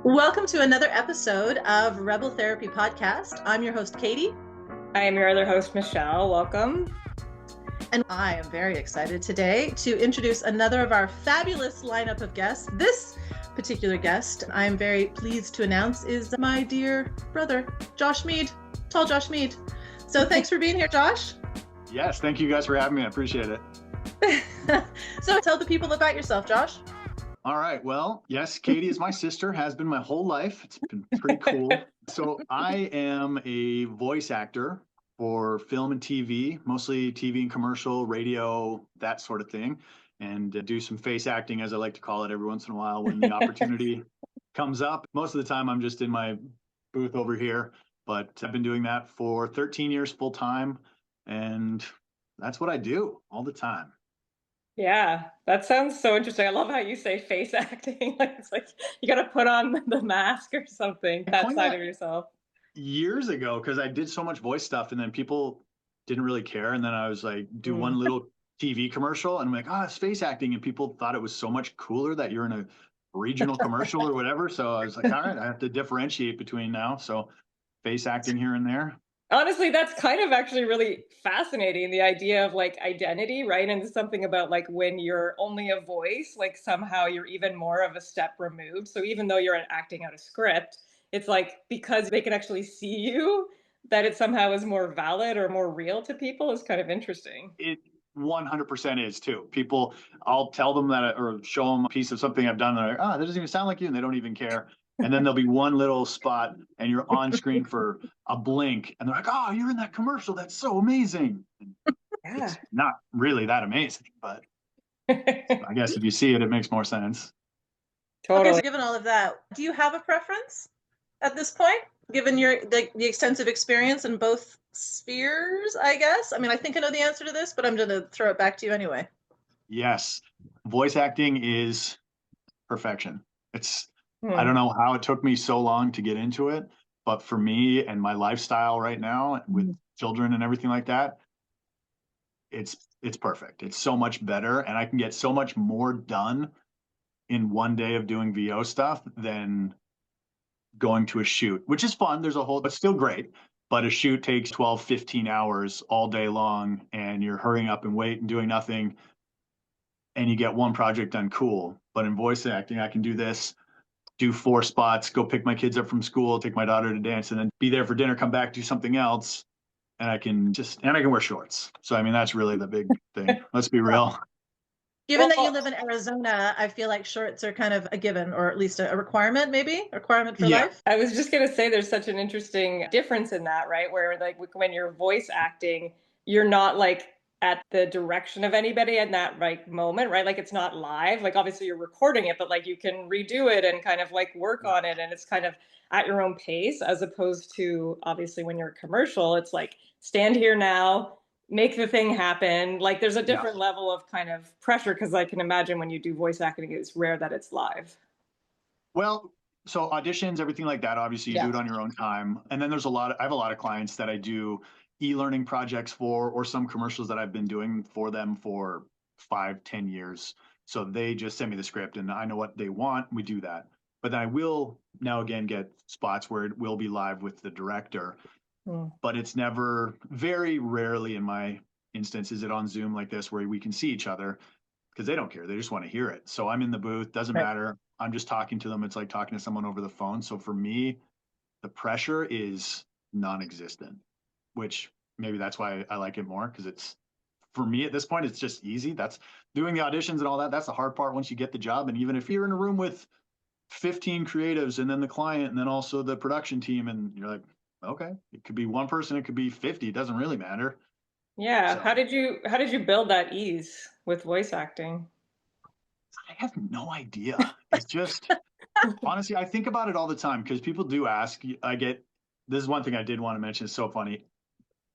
Welcome to another episode of Rebel Therapy Podcast. I'm your host, Katie. I am your other host, Michelle. Welcome. And I am very excited today to introduce another of our fabulous lineup of guests. This particular guest, I am very pleased to announce, is my dear brother, Josh Mead, tall Josh Mead. So thanks for being here, Josh. Yes, thank you guys for having me. I appreciate it. So tell the people about yourself, Josh. All right. Well, yes, Katie is my sister, has been my whole life. It's been pretty cool. So I am a voice actor for film and TV, mostly TV and commercial, radio, that sort of thing, and do some face acting, as I like to call it, every once in a while when the opportunity comes up. Most of the time, I'm just in my booth over here, but I've been doing that for 13 years full time, and that's what I do all the time. Yeah, that sounds so interesting. I love how you say face acting. It's like you got to put on the mask or something, that side of yourself. Years ago, because I did so much voice stuff, and then people didn't really care. And then I was like, do one little TV commercial, and I'm like, it's face acting. And people thought it was so much cooler that you're in a regional commercial or whatever. So I was like, all right, I have to differentiate between now. So face acting here and there. Honestly, that's kind of actually really fascinating, the idea of like identity, right? And something about like when you're only a voice, like somehow you're even more of a step removed. So even though you're acting out a script, it's like because they can actually see you, that it somehow is more valid or more real to people is kind of interesting. It 100% is too. People, I'll tell them that or show them a piece of something I've done. And they're like, that doesn't even sound like you. And they don't even care. And then there'll be one little spot and you're on screen for a blink. And they're like, you're in that commercial. That's so amazing. Yeah. It's not really that amazing, but I guess if you see it, it makes more sense. Totally. Okay, so given all of that, do you have a preference at this point, given your the extensive experience in both spheres, I guess? I mean, I think I know the answer to this, but I'm going to throw it back to you anyway. Yes. Voice acting is perfection. I don't know how it took me so long to get into it, but for me and my lifestyle right now with children and everything like that, it's perfect. It's so much better, and I can get so much more done in one day of doing VO stuff than going to a shoot, which is fun. There's a whole, but still great. But a shoot takes 12, 15 hours all day long, and you're hurrying up and wait and doing nothing, and you get one project done. Cool. But in voice acting, I can do this, do 4 spots, go pick my kids up from school, take my daughter to dance, and then be there for dinner, come back, do something else. And I can wear shorts. So, I mean, that's really the big thing. Let's be real. Given that you live in Arizona, I feel like shorts are kind of a given, or at least a requirement, maybe a requirement for life. I was just going to say there's such an interesting difference in that, right? Where like when you're voice acting, you're not like at the direction of anybody at that right moment, right? Like it's not live. Like obviously you're recording it, but like you can redo it and kind of like work on it, and it's kind of at your own pace, as opposed to obviously when you're a commercial, it's like stand here now, make the thing happen. Like there's a different level of kind of pressure, because I can imagine when you do voice acting, it's rare that it's live. Well, so auditions, everything like that, obviously you do it on your own time. And then I have a lot of clients that I do e-learning projects for, or some commercials that I've been doing for them for 5-10 years. So they just send me the script and I know what they want. We do that. But then I will now again get spots where it will be live with the director. But it's never, very rarely in my instance, is it on Zoom like this where we can see each other, because they don't care. They just want to hear it. So I'm in the booth, doesn't matter. I'm just talking to them. It's like talking to someone over the phone. So for me, the pressure is non-existent, which maybe that's why I like it more, because for me at this point, it's just easy. That's doing the auditions and all that. That's the hard part once you get the job. And even if you're in a room with 15 creatives and then the client and then also the production team, and you're like, okay, it could be one person, it could be 50, it doesn't really matter. Yeah. So, how did you build that ease with voice acting? I have no idea. It's just honestly, I think about it all the time, because people do ask. This is one thing I did want to mention. It's so funny.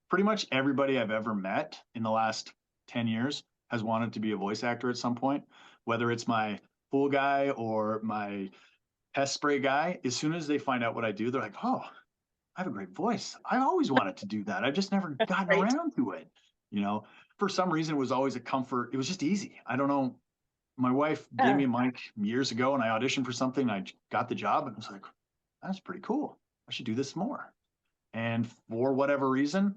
Pretty much everybody I've ever met in the last 10 years has wanted to be a voice actor at some point, whether it's my pool guy or my pest spray guy. As soon as they find out what I do, they're like, I have a great voice. I've always wanted to do that. I've just never gotten around to it. For some reason, it was always a comfort. It was just easy. I don't know. My wife gave me a mic years ago and I auditioned for something. I got the job and was like, that's pretty cool. I should do this more. And for whatever reason,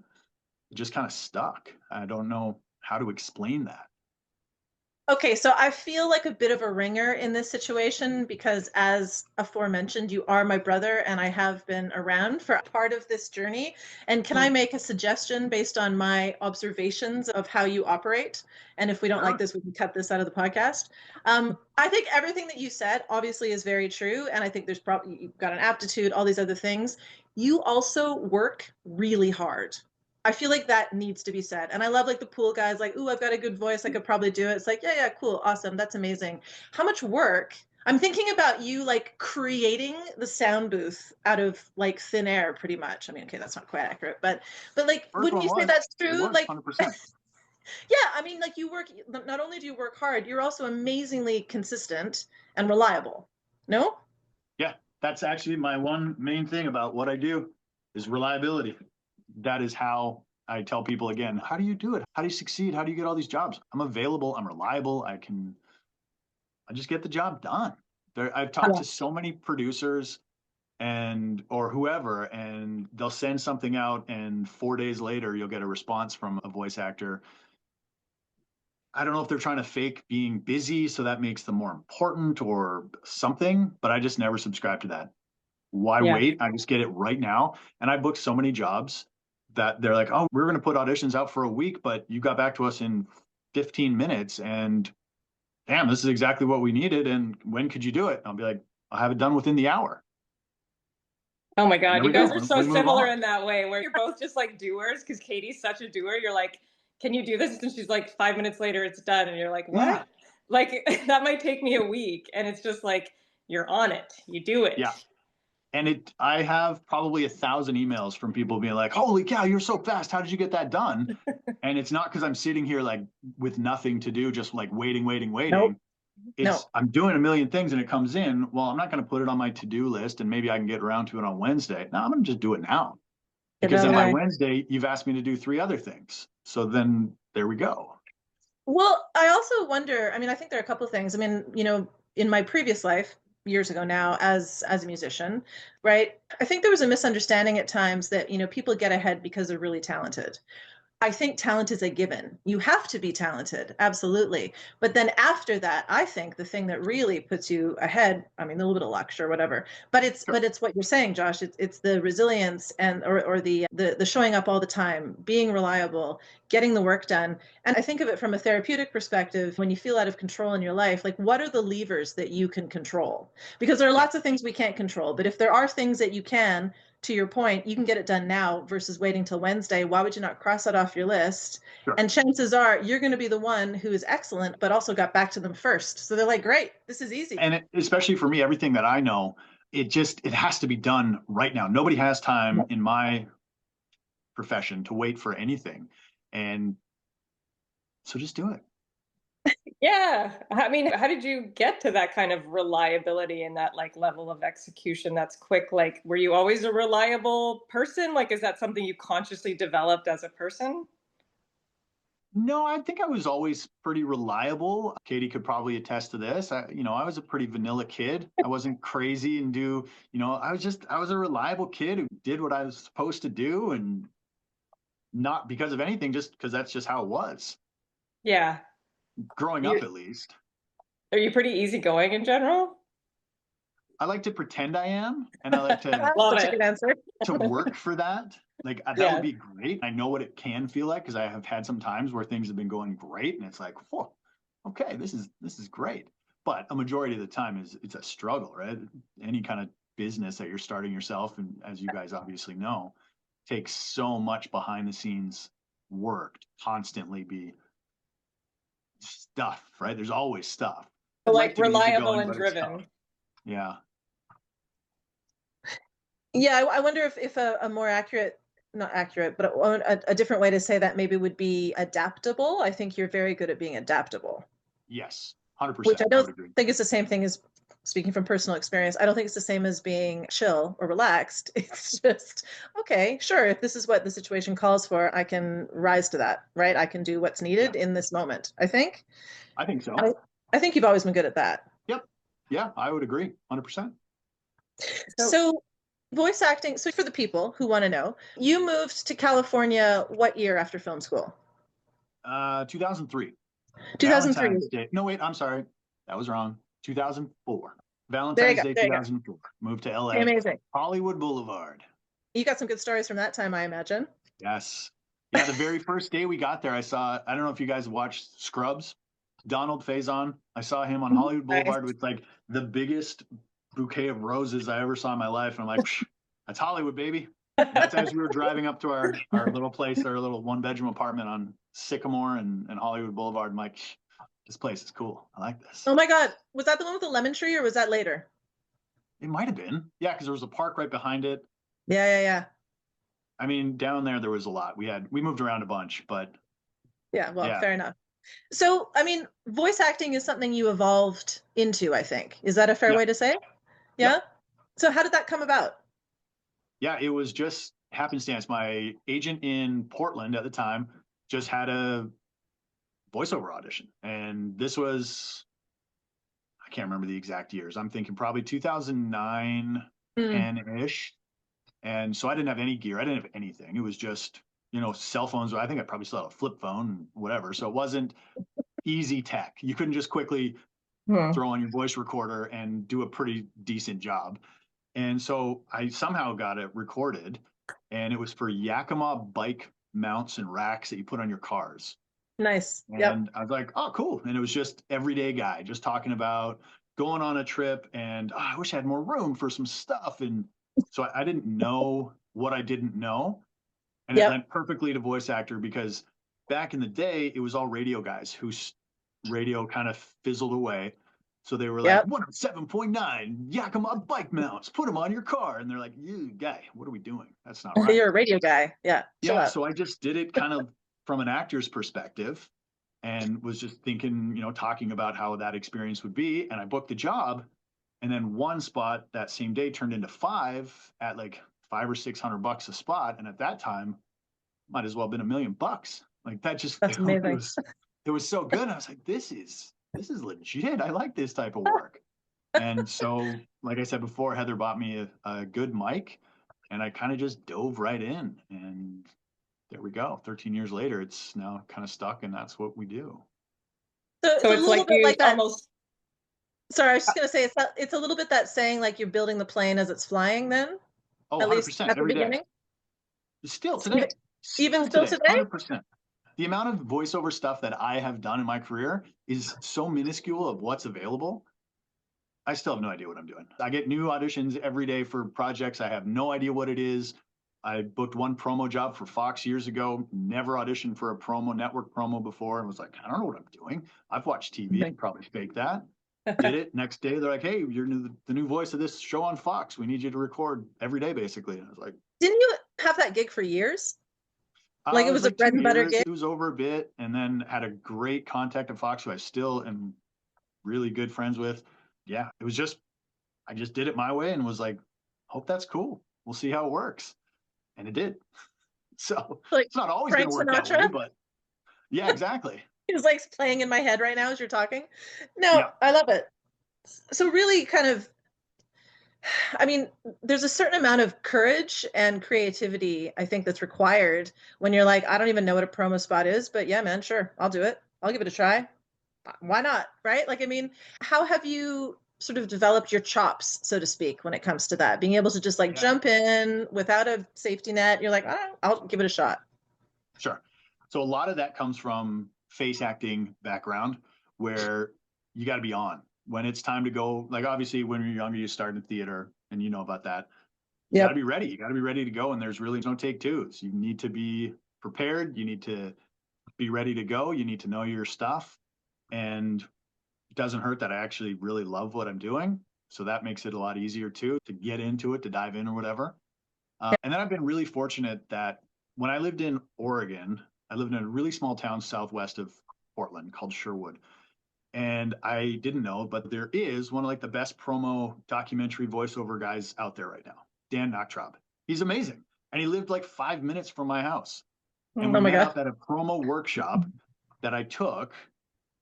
it just kind of stuck. I don't know how to explain that. Okay, so I feel like a bit of a ringer in this situation because, as aforementioned, you are my brother and I have been around for part of this journey. And can I make a suggestion based on my observations of how you operate? And if we don't like this, we can cut this out of the podcast. I think everything that you said obviously is very true. And I think there's probably, you've got an aptitude, all these other things. You also work really hard. I feel like that needs to be said. And I love like the pool guys, like, ooh, I've got a good voice. I could probably do it. It's like, yeah, cool. Awesome. That's amazing. How much work? I'm thinking about you like creating the sound booth out of like thin air pretty much. I mean, okay, that's not quite accurate, but like, wouldn't you say that's true? Like, 100%. Yeah, I mean, like you work, not only do you work hard, you're also amazingly consistent and reliable. No? Yeah, that's actually my one main thing about what I do is reliability. That is how I tell people again, how do you do it? How do you succeed? How do you get all these jobs? I'm available. I'm reliable. I just get the job done. I've talked to so many producers or whoever, and they'll send something out and 4 days later, you'll get a response from a voice actor. I don't know if they're trying to fake being busy, so that makes them more important or something, but I just never subscribe to that. Why wait? I just get it right now. And I booked so many jobs that they're like, oh, we're going to put auditions out for a week, but you got back to us in 15 minutes and damn, this is exactly what we needed. And when could you do it? I'll be like, I'll have it done within the hour. Oh my God. You guys are so similar in that way where you're both just like doers because Katie's such a doer. You're like, can you do this? And she's like, 5 minutes later, it's done. And you're like, what? Yeah. Like that might take me a week. And it's just like, you're on it. You do it. Yeah. And I have probably 1,000 emails from people being like, holy cow, you're so fast. How did you get that done? And it's not because I'm sitting here like with nothing to do, just like waiting. Nope. I'm doing a million things and it comes in. Well, I'm not going to put it on my to-do list and maybe I can get around to it on Wednesday. No, I'm going to just do it now. Because then by Wednesday, you've asked me to do 3 other things. So then there we go. Well, I also wonder, I mean, I think there are a couple of things. I mean, in my previous life, years ago now, as a musician, right? I think there was a misunderstanding at times that, people get ahead because they're really talented. I think talent is a given. You have to be talented, absolutely. But then after that, I think the thing that really puts you ahead, I mean, a little bit of luck, sure, whatever. But it's what you're saying, Josh. It's the resilience or the showing up all the time, being reliable, getting the work done. And I think of it from a therapeutic perspective. When you feel out of control in your life, like what are the levers that you can control? Because there are lots of things we can't control. But if there are things that you can, to your point, you can get it done now versus waiting till Wednesday. Why would you not cross that off your list? Sure. And chances are you're going to be the one who is excellent, but also got back to them first. So they're like, great, this is easy. And especially for me, everything that I know, it has to be done right now. Nobody has time in my profession to wait for anything. And so just do it. Yeah. I mean, how did you get to that kind of reliability and that like level of execution that's quick? Like, were you always a reliable person? Like, is that something you consciously developed as a person? No, I think I was always pretty reliable. Katie could probably attest to this. I was a pretty vanilla kid. I wasn't crazy and I was a reliable kid who did what I was supposed to do and not because of anything, just because that's just how it was. Yeah. Growing up, at least. Are you pretty easygoing in general? I like to pretend I am, and I like to to work for that. Like that would be great. I know what it can feel like because I have had some times where things have been going great, and it's like, whoa, okay, this is great. But a majority of the time it's a struggle, right? Any kind of business that you're starting yourself, and as you guys obviously know, takes so much behind the scenes work to constantly be stuff, right? There's always stuff. Like reliable and driven. Yeah. Yeah, I wonder if a more accurate, not accurate, but a different way to say that maybe would be adaptable. I think you're very good at being adaptable. Yes, 100%. Which I don't think it's the same thing as, speaking from personal experience, I don't think it's the same as being chill or relaxed. It's just, okay, sure, if this is what the situation calls for, I can rise to that, right? I can do what's needed in this moment, I think. I think so. I think you've always been good at that. Yep. Yeah, I would agree 100%. So voice acting, so for the people who want to know, you moved to California what year after film school? 2003. 2003. Valentine's Day. No, wait, I'm sorry. That was wrong. 2004. There you Valentine's go. Day, There you go. 2004. Moved to LA. Amazing. Hollywood Boulevard. You got some good stories from that time, I imagine. Yes. Yeah, the very first day we got there, I don't know if you guys watched Scrubs, Donald Faison. I saw him on Hollywood Boulevard with like the biggest bouquet of roses I ever saw in my life. And I'm like, that's Hollywood, baby. And that's as we were driving up to our little place, our little 1-bedroom apartment on Sycamore and Hollywood Boulevard. I'm like, this place is cool. I like this. Oh my God. Was that the one with the lemon tree or was that later? It might have been. Yeah, because there was a park right behind it. Yeah. I mean, down there was a lot. We moved around a bunch, but yeah, fair enough. So, I mean, voice acting is something you evolved into, I think. Is that a fair way to say? Yeah. So how did that come about? Yeah, it was just happenstance. My agent in Portland at the time just had a voiceover audition. And this was, I can't remember the exact years. I'm thinking probably 2009, 10-ish. And so I didn't have any gear. I didn't have anything. It was just, cell phones. I think I probably still had a flip phone and whatever. So it wasn't easy tech. You couldn't just quickly throw on your voice recorder and do a pretty decent job. And so I somehow got it recorded, and it was for Yakima bike mounts and racks that you put on your cars. Nice. And I was like, oh, cool. And it was just everyday guy just talking about going on a trip and I wish I had more room for some stuff. And so I didn't know what I didn't know. And it went perfectly to voice actor because back in the day, it was all radio guys whose radio kind of fizzled away. So they were like, 107.9 Yakima bike mounts, put them on your car. And they're like, you guy, what are we doing? That's not right. You're a radio guy. Yeah. So I just did it kind of from an actor's perspective and was just thinking, talking about how that experience would be. And I booked the job. And then one spot that same day turned into 5 at like $500 or $600 a spot. And at that time, might as well have been $1 million. Like that just, that's amazing. It was so good. I was like, this is legit. I like this type of work. And so, like I said before, Heather bought me a good mic and I kind of just dove right in. And there we go. 13 years later, it's now kind of stuck and that's what we do. So it's like you like that. Almost. Sorry, I was just going to say, it's a little bit that saying like you're building the plane as it's flying then? Oh, at 100%, least at the beginning? Still today. Even still today? 100%. The amount of voiceover stuff that I have done in my career is so minuscule of what's available. I still have no idea what I'm doing. I get new auditions every day for projects. I have no idea what it is. I booked one promo job for Fox years ago, never auditioned for a network promo before, and was like, I don't know what I'm doing. I've watched TV, probably fake that. Did it. Next day, they're like, hey, you're the new voice of this show on Fox. We need you to record every day, basically. And I was like, didn't you have that gig for years? Like it was a bread and butter gig? It was over a bit, and then had a great contact at Fox, who I still am really good friends with. Yeah, it was just, I just did it my way and was like, hope that's cool. We'll see how it works. And it did. So like it's not always going to work that way, but yeah, exactly. It's like playing in my head right now as you're talking. No, I love it. So really kind of, I mean, there's a certain amount of courage and creativity, I think, that's required when you're like, I don't even know what a promo spot is, but yeah, man, sure, I'll do it. I'll give it a try. Why not? Right? Like, I mean, how have you sort of developed your chops, so to speak, when it comes to that? Being able to just like jump in without a safety net. You're like, I'll give it a shot. Sure. So a lot of that comes from face acting background where you got to be on. When it's time to go, like obviously when you're younger, you start in theater and you know about that. You got to be ready. You got to be ready to go. And there's really no take twos. You need to be prepared. You need to be ready to go. You need to know your stuff. And it doesn't hurt that I actually really love what I'm doing. So that makes it a lot easier too, to get into it, to dive in or whatever. And then I've been really fortunate that when I lived in Oregon, I lived in a really small town southwest of Portland called Sherwood. And I didn't know, but there is one of like the best promo documentary voiceover guys out there right now, Dan Nachtraub. He's amazing. And he lived like 5 minutes from my house. And we met up at a promo workshop that I took.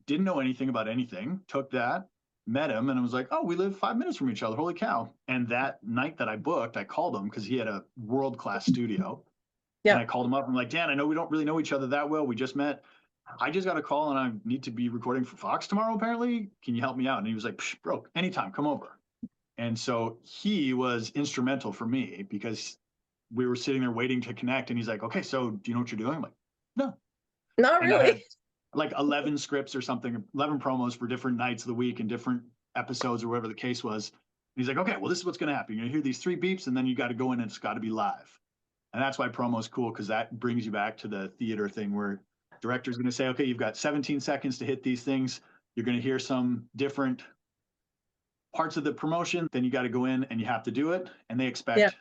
didn't know anything about anything, took that, met him, and I was like, oh, we live 5 minutes from each other. Holy cow. And that night that I booked, I called him because he had a world-class studio. Yeah. And I called him up. I'm like, Dan, I know we don't really know each other that well. We just met. I just got a call and I need to be recording for Fox tomorrow, apparently. Can you help me out? And he was like, bro, anytime, come over. And so he was instrumental for me because we were sitting there waiting to connect. And he's like, okay, so do you know what you're doing? I'm like, no. Not And I had really. like 11 scripts or something, 11 promos for different nights of the week and different episodes or whatever the case was. And he's like, okay, well, this is what's going to happen. You're going to hear these 3 beeps and then you got to go in and it's got to be live. And that's why promo is cool, because that brings you back to the theater thing where director's going to say, okay, you've got 17 seconds to hit these things. You're going to hear some different parts of the promotion. Then you got to go in and you have to do it. And they expect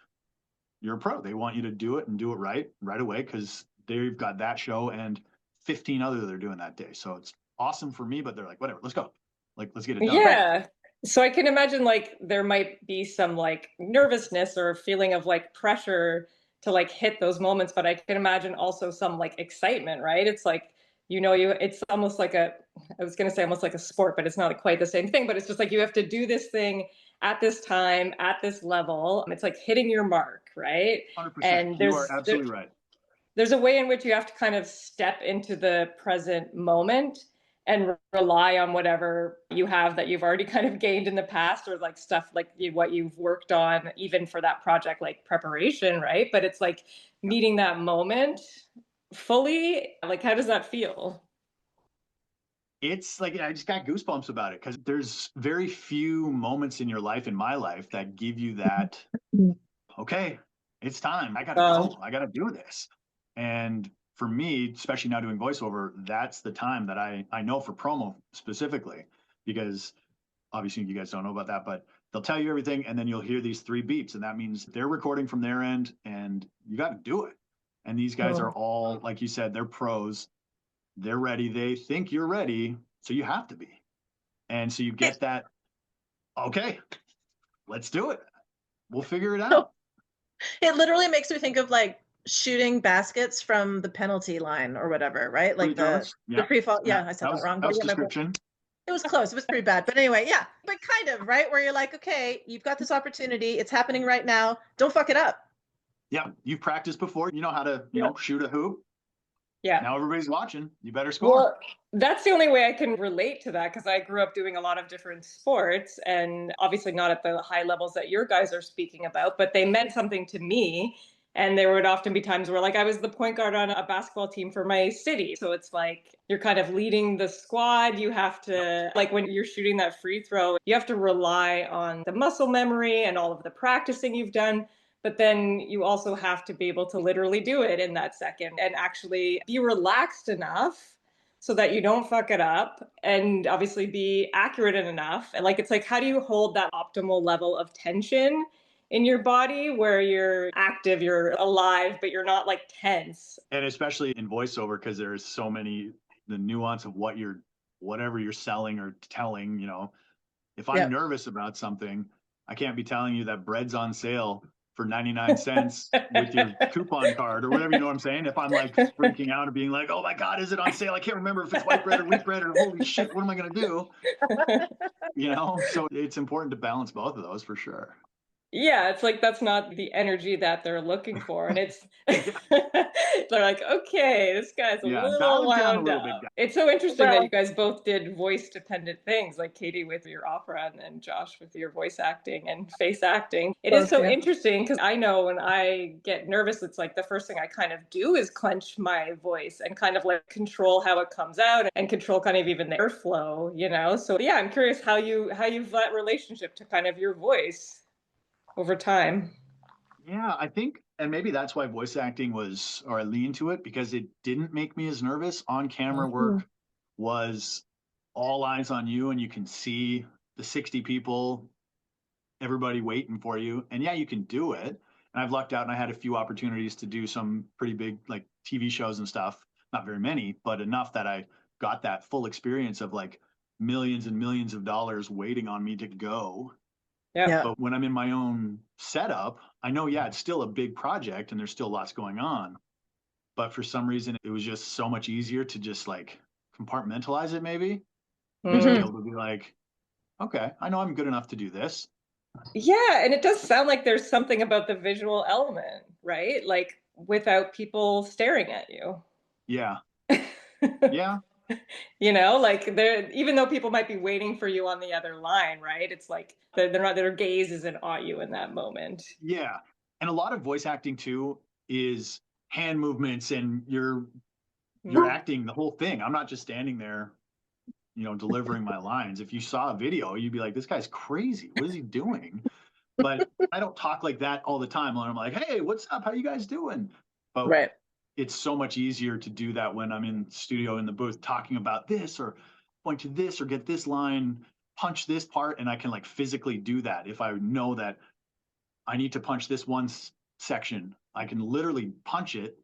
you're a pro. They want you to do it and do it right away, because they've got that show and 15 other they're doing that day. So it's awesome for me, but they're like, whatever, let's go. Like, let's get it done. Yeah. So I can imagine like there might be some like nervousness or feeling of like pressure to like hit those moments, but I can imagine also some like excitement, right? It's like, it's almost like I was going to say almost like a sport, but it's not quite the same thing, but it's just like you have to do this thing at this time, at this level. It's like hitting your mark, right? 100%. And you are absolutely right. There's a way in which you have to kind of step into the present moment and rely on whatever you have that you've already kind of gained in the past, or like stuff like what you've worked on, even for that project, like preparation, right? But it's like meeting that moment fully. Like, how does that feel? It's like, I just got goosebumps about it, because there's very few moments in your life, in my life, that give you that, okay, it's time. I got to go. I got to do this. And for me, especially now doing voiceover, that's the time that I know for promo specifically, because obviously you guys don't know about that, but they'll tell you everything and then you'll hear these 3 beeps, and that means they're recording from their end and you got to do it. And these guys are all, like you said, they're pros. They're ready. They think you're ready. So you have to be. And so you get that, okay, let's do it. We'll figure it out. It literally makes me think of like shooting baskets from the penalty line or whatever, right? Like the pre-fall. Yeah, I said that wrong. That was description. It was close. It was pretty bad. But anyway, yeah. But kind of, right? Where you're like, okay, you've got this opportunity. It's happening right now. Don't fuck it up. Yeah. You've practiced before. You know how to, shoot a hoop. Yeah. Now everybody's watching. You better score. Well, that's the only way I can relate to that, because I grew up doing a lot of different sports, and obviously not at the high levels that your guys are speaking about, but they meant something to me. And there would often be times where like I was the point guard on a basketball team for my city. So it's like you're kind of leading the squad. You have to, like when you're shooting that free throw, you have to rely on the muscle memory and all of the practicing you've done. But then you also have to be able to literally do it in that second and actually be relaxed enough so that you don't fuck it up, and obviously be accurate enough. And like, it's like, how do you hold that optimal level of tension in your body where you're active, you're alive, but you're not like tense? And especially in voiceover, because there's so many, the nuance of whatever you're selling or telling, if I'm nervous about something, I can't be telling you that bread's on sale for 99 cents with your coupon card or whatever, you know what I'm saying? If I'm like freaking out and being like, oh my God, is it on sale? I can't remember if it's white bread or wheat bread, or holy shit, what am I going to do? So it's important to balance both of those for sure. Yeah, it's like that's not the energy that they're looking for. And it's they're like, okay, this guy's a little wound up. It's so interesting that you guys both did voice dependent things, like Katie with your opera and Josh with your voice acting and face acting. It is so interesting, because I know when I get nervous, it's like the first thing I kind of do is clench my voice and kind of like control how it comes out and control kind of even the airflow, So yeah, I'm curious how you've that relationship to kind of your voice over time. Yeah, I think, and maybe that's why voice acting I lean to it, because it didn't make me as nervous. On camera work was all eyes on you, and you can see the 60 people, everybody waiting for you. And yeah, you can do it. And I've lucked out and I had a few opportunities to do some pretty big like TV shows and stuff. Not very many, but enough that I got that full experience of like millions and millions of dollars waiting on me to go. Yeah. But when I'm in my own setup, I know, it's still a big project and there's still lots going on. But for some reason, it was just so much easier to just like compartmentalize it maybe. Just to be able to be like, okay, I know I'm good enough to do this. Yeah, and it does sound like there's something about the visual element, right? Like without people staring at you. Yeah. Yeah. You know, like they're even though people might be waiting for you on the other line, right? It's like they're not, their gaze isn't on you in that moment. Yeah. And a lot of voice acting too is hand movements, and you're acting the whole thing. I'm not just standing there, delivering my lines. If you saw a video, you'd be like, this guy's crazy. What is he doing? But I don't talk like that all the time. I'm like, hey, what's up? How you guys doing? But Right. it's so much easier to do that when I'm in studio in the booth talking about this, or point to this, or get this line, punch this part, and I can like physically do that. If I know that I need to punch this one section, I can literally punch it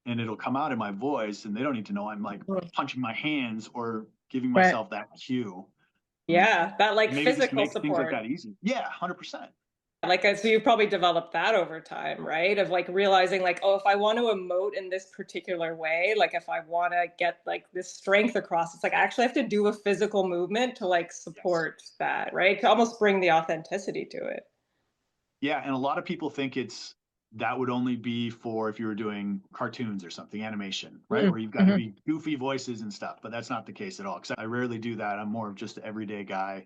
and it'll come out in my voice, and they don't need to know I'm like punching my hands or giving Right. myself that cue. Yeah, that like Maybe just physical makes things like support. that easy. Yeah, 100%. Like, so you probably developed that over time, right? Of like realizing like, oh, if I want to emote in this particular way, like if I want to get like this strength across, it's like I actually have to do a physical movement to like support that, right? To almost bring the authenticity to it. Yeah, and a lot of people think that would only be for if you were doing cartoons or something, animation, right? Where you've got to be goofy voices and stuff, but that's not the case at all. Because I rarely do that. I'm more of just an everyday guy.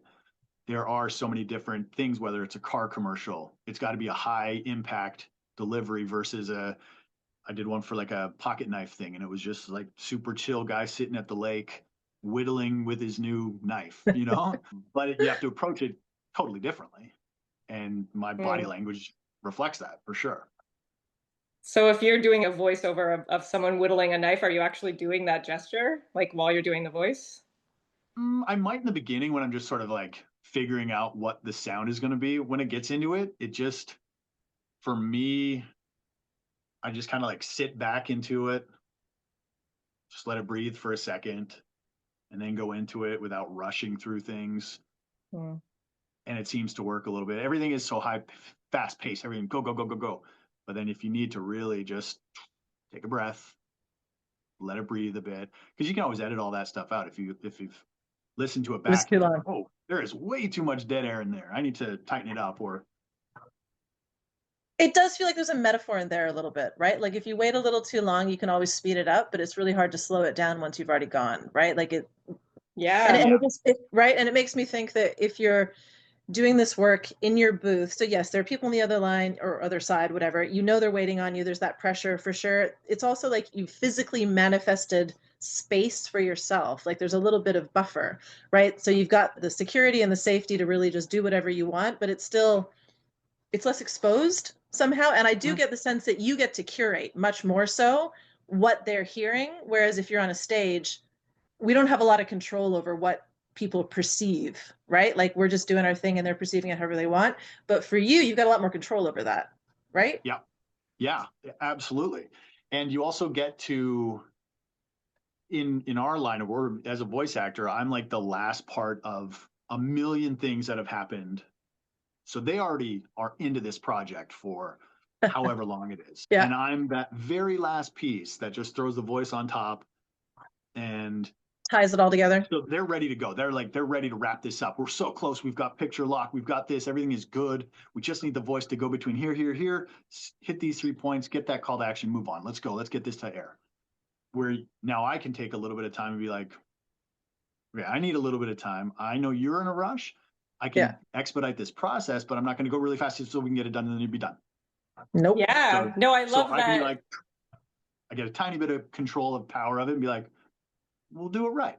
There are so many different things, whether it's a car commercial, it's got to be a high impact delivery versus I did one for like a pocket knife thing, and it was just like super chill guy sitting at the lake whittling with his new knife, but you have to approach it totally differently. And my body language reflects that for sure. So if you're doing a voiceover of someone whittling a knife, are you actually doing that gesture like while you're doing the voice? I might in the beginning when I'm just sort of like figuring out what the sound is going to be. When it gets into it, for me, I just kind of like sit back into it, just let it breathe for a second, and then go into it without rushing through things. Mm. And it seems to work a little bit. Everything is so fast paced, everything go, go, go, go, go. But then if you need to really just take a breath, let it breathe a bit, because you can always edit all that stuff out. If you've listened to it back, too you're long. like, oh, there is way too much dead air in there. I need to tighten it up. Or It does feel like there's a metaphor in there a little bit, right? Like if you wait a little too long, you can always speed it up, but it's really hard to slow it down once you've already gone, right? Like it, Yeah. and right. And it makes me think that if you're doing this work in your booth, so yes, there are people on the other line or other side, whatever, they're waiting on you. There's that pressure for sure. It's also like you physically manifested space for yourself. Like there's a little bit of buffer, right? So you've got the security and the safety to really just do whatever you want, but it's less exposed somehow. And I do get the sense that you get to curate much more so what they're hearing. Whereas if you're on a stage, we don't have a lot of control over what people perceive, right? Like we're just doing our thing and they're perceiving it however they want. But for you, you've got a lot more control over that, right? yeah, yeah, absolutely. And you also get to, in our line of work as a voice actor, I'm like the last part of a million things that have happened. So they already are into this project for however long it is. Yeah. And I'm that very last piece that just throws the voice on top and ties it all together. so they're ready to go. They're ready to wrap this up. We're so close. We've got picture lock. We've got this. Everything is good. We just need the voice to go between here, here, here, hit these 3 points, get that call to action, move on. Let's go. Let's get this to air. Where now I can take a little bit of time and be like, yeah, I need a little bit of time. I know you're in a rush. I can expedite this process, but I'm not going to go really fast so we can get it done and then you'll be done. Nope. Yeah. No, I love that. I'd be like, I get a tiny bit of control of power of it and be like, we'll do it right.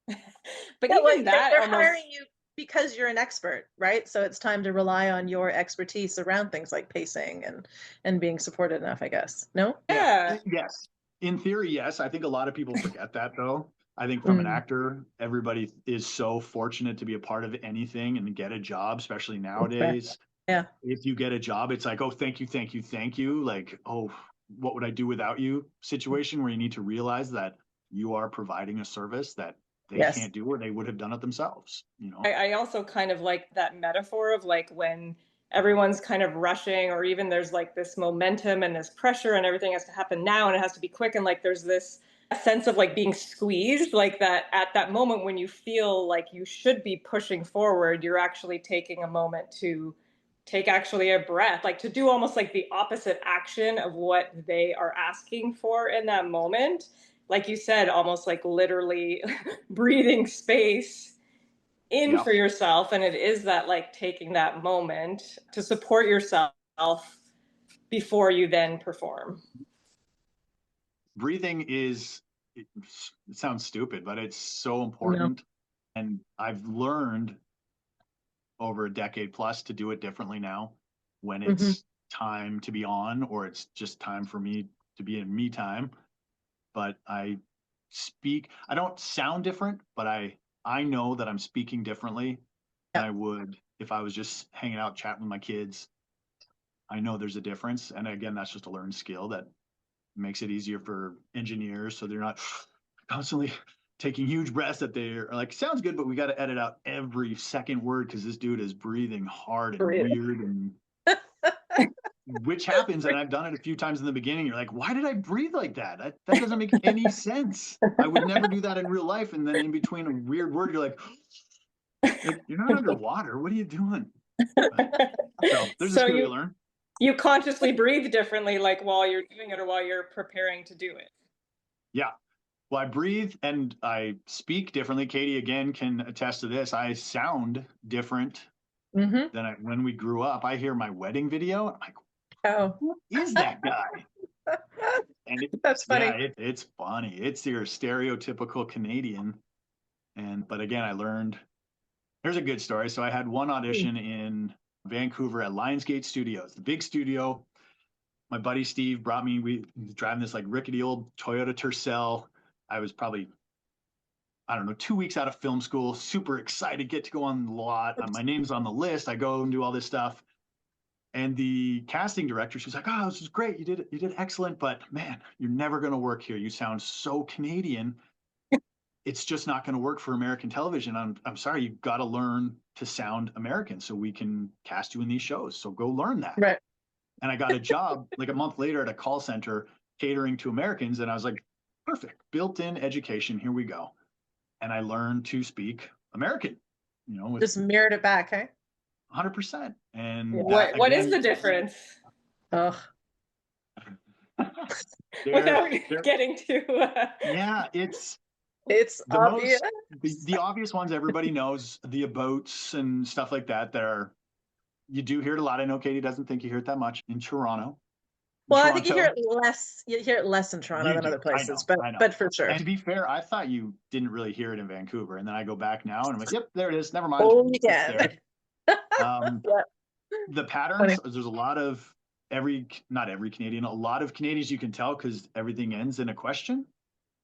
But even that they're hiring you because you're an expert, right? So it's time to rely on your expertise around things like pacing and being supported enough, I guess. No? Yeah. Yes. In theory, yes. I think a lot of people forget that though. I think from an actor, everybody is so fortunate to be a part of anything and get a job, especially nowadays. Yeah. If you get a job, it's like, oh, thank you, thank you, thank you. Like, oh, what would I do without you situation where you need to realize that you are providing a service that they can't do or they would have done it themselves. I also kind of like that metaphor of like when everyone's kind of rushing or even there's like this momentum and this pressure and everything has to happen now and it has to be quick and like there's this a sense of like being squeezed, like that at that moment when you feel like you should be pushing forward, you're actually taking a moment to take actually a breath, like to do almost like the opposite action of what they are asking for in that moment. Like you said, almost like literally breathing space in for yourself. And it is that like taking that moment to support yourself before you then perform. Breathing is, it sounds stupid, but it's so important. No. And I've learned over a decade plus to do it differently now when it's time to be on, or it's just time for me to be in me time. But I don't sound different, but I know that I'm speaking differently than I would if I was just hanging out chatting with my kids. I know there's a difference. And again, that's just a learned skill that makes it easier for engineers, so they're not constantly taking huge breaths that they're like, sounds good, but we got to edit out every second word because this dude is breathing hard and weird, and which happens. And I've done it a few times in the beginning. You're like, why did I breathe like that? That doesn't make any sense. I would never do that in real life. And then in between a weird word, you're like you're not underwater. What are you doing? So there's a skill you learn. You consciously breathe differently, like while you're doing it or while you're preparing to do it. Yeah. Well, I breathe and I speak differently. Katie, again, can attest to this. I sound different than when we grew up. I hear my wedding video. I'm like, oh, who is that guy? And that's funny. Yeah, it's funny. It's your stereotypical Canadian. But again, I learned, here's a good story. So I had one audition in Vancouver at Lionsgate Studios, the big studio. My buddy Steve brought me, we driving this like rickety old Toyota Tercel. I was probably, I don't know, 2 weeks out of film school, super excited, get to go on the lot. My name's on the list. I go and do all this stuff. And the casting director, she was like, oh, this is great. You did excellent, but man, you're never going to work here. You sound so Canadian. It's just not going to work for American television. I'm sorry, you've got to learn to sound American so we can cast you in these shows. So go learn that. Right. And I got a job like a month later at a call center catering to Americans. And I was like, perfect, built-in education. Here we go. And I learned to speak American, just mirrored it back. Hey, 100%. And what is the difference? Oh, without getting to yeah, it's obvious. The obvious ones everybody knows, the abouts and stuff like that. You do hear it a lot. I know Katie doesn't think you hear it that much in Toronto. Well, I think you hear it less. You hear it less in Toronto than other places, but for sure. And to be fair, I thought you didn't really hear it in Vancouver, and then I go back now and I'm like, yep, there it is. Never mind. Oh, you can. The patterns. There's a lot of not every Canadian. A lot of Canadians you can tell because everything ends in a question.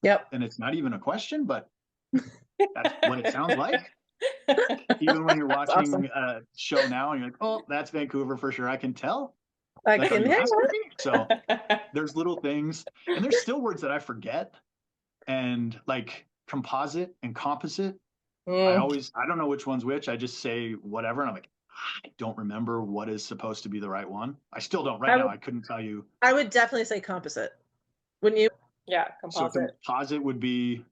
Yep. And it's not even a question, but that's what it sounds like. Even when you're watching a show now and you're like, oh, that's Vancouver for sure. I can tell. I can hear it. So there's little things, and there's still words that I forget. And like composite and composite, I don't know which one's which. I just say whatever. And I'm like, I don't remember what is supposed to be the right one. I still don't now. I couldn't tell you. I would definitely say composite. Wouldn't you? Yeah, composite. So composite would be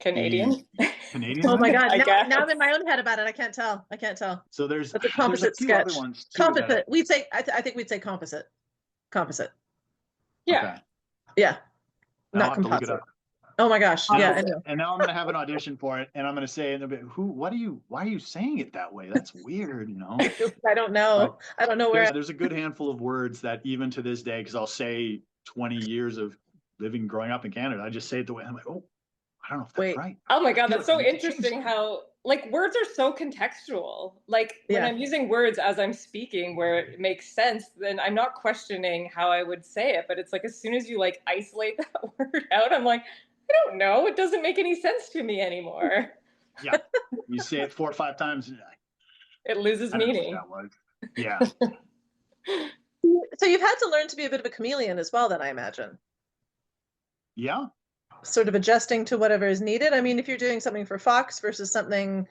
Canadian. Canadian. Oh my God! Now I'm in my own head about it. I can't tell. So there's a composite sketch. Other ones too, composite. We'd say. I think we'd say composite. Composite. Yeah. Okay. Yeah. Not composite. Oh my gosh! Yeah, I know. And now I'm gonna have an audition for it, and I'm gonna say, why are you saying it that way? That's weird, I don't know. I don't know where. There's a good handful of words that even to this day, because I'll say 20 years of growing up in Canada, I just say it the way I'm like, oh, I don't know if that's right. Oh my God, that's so interesting how like words are so contextual. Like when I'm using words as I'm speaking where it makes sense, then I'm not questioning how I would say it. But it's like as soon as you like isolate that word out, I'm like, I don't know. It doesn't make any sense to me anymore. Yeah. You say it 4 or 5 times. It loses meaning. That was. Yeah. So you've had to learn to be a bit of a chameleon as well, then I imagine. Yeah. Sort of adjusting to whatever is needed. I mean, if you're doing something for Fox versus something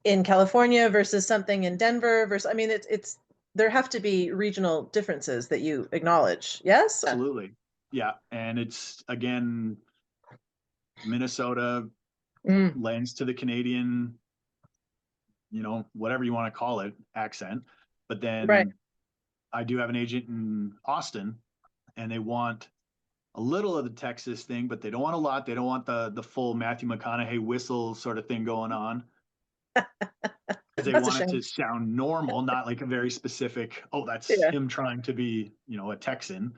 in California versus something in Denver versus, I mean, it's there have to be regional differences that you acknowledge. Yes? Absolutely. Yeah. And it's, again, Minnesota lends to the Canadian, whatever you want to call it, accent. But then I do have an agent in Austin, and they want a little of the Texas thing, but they don't want a lot. They don't want the full Matthew McConaughey whistle sort of thing going on. Because they want it to sound normal, not like a very specific, that's him trying to be, a Texan.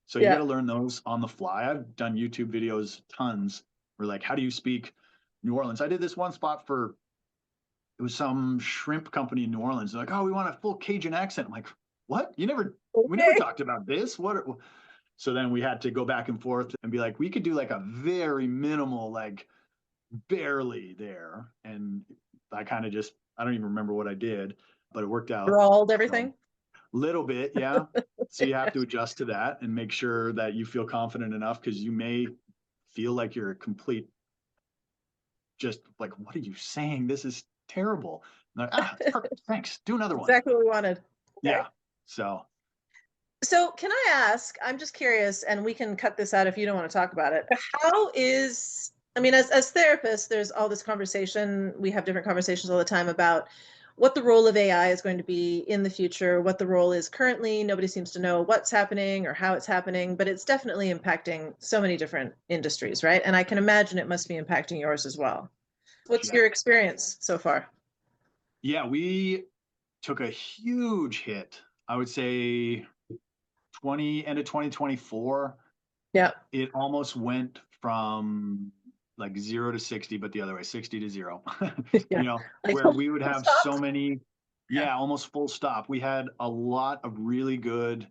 So you got to learn those on the fly. I've done YouTube videos tons where, like, how do you speak New Orleans? I did this one spot for, it was some shrimp company in New Orleans. They're like, oh, we want a full Cajun accent. I'm like, what? We never talked about this. So then we had to go back and forth and be like, we could do like a very minimal, like barely there. And I kind of just, I don't even remember what I did, but it worked out. Drawled everything? Little bit, yeah. So you have to adjust to that and make sure that you feel confident enough, because you may feel like you're a complete, just like, what are you saying? This is terrible. Like, perfect. Thanks. Do another one. Exactly what we wanted. Okay. Yeah. So can I ask, I'm just curious, and we can cut this out if you don't want to talk about it. As therapists, there's all this conversation. We have different conversations all the time about what the role of AI is going to be in the future, what the role is currently. Nobody seems to know what's happening or how it's happening, but it's definitely impacting so many different industries, right? And I can imagine it must be impacting yours as well. What's your experience so far? Yeah, we took a huge hit. I would say end of 2024. Yeah. It almost went from like 0 to 60, but the other way, 60 to 0. Where we would have so many, almost full stop. We had a lot of really good,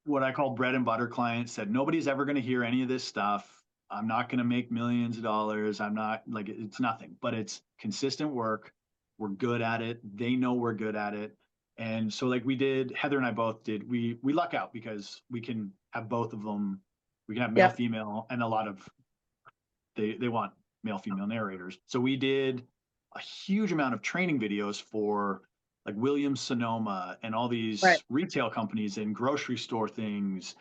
what I call bread and butter clients, said nobody's ever going to hear any of this stuff. I'm not going to make millions of dollars. I'm not, like, it's nothing, but it's consistent work. We're good at it. They know we're good at it. And so, like, we did, Heather and I both did, we luck out because we can have both of them. We can have male, female, and a lot of, they want male, female narrators. So we did a huge amount of training videos for like Williams Sonoma and all these retail companies and grocery store things.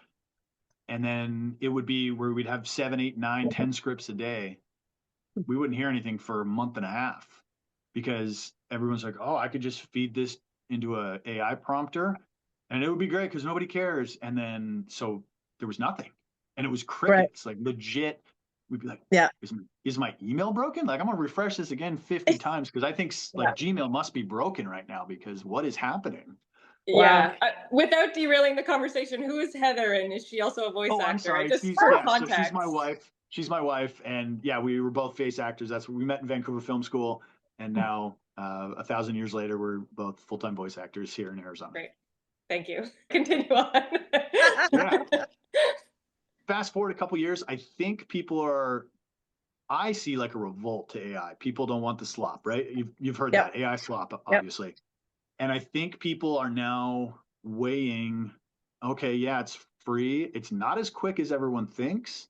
And then it would be where we'd have 7, 8, 9, 10 scripts a day. We wouldn't hear anything for a month and a half because everyone's like, oh, I could just feed this into a AI prompter and it would be great because nobody cares. And then, so there was nothing. And it was crickets, like legit. We'd be like, is my email broken? Like, I'm going to refresh this again 50 times because I think like Gmail must be broken right now because what is happening? Yeah. Wow. Without derailing the conversation, who is Heather, and is she also a voice actor? I'm sorry. Just so she's my wife. She's my wife, and we were both face actors. That's what we met in Vancouver Film School, and now 1,000 years later, we're both full-time voice actors here in Arizona. Great. Thank you. Continue on. Fast forward a couple years, I think I see like a revolt to AI. People don't want the slop, right? You've heard that, AI slop, obviously. And I think people are now weighing, okay, it's free. It's not as quick as everyone thinks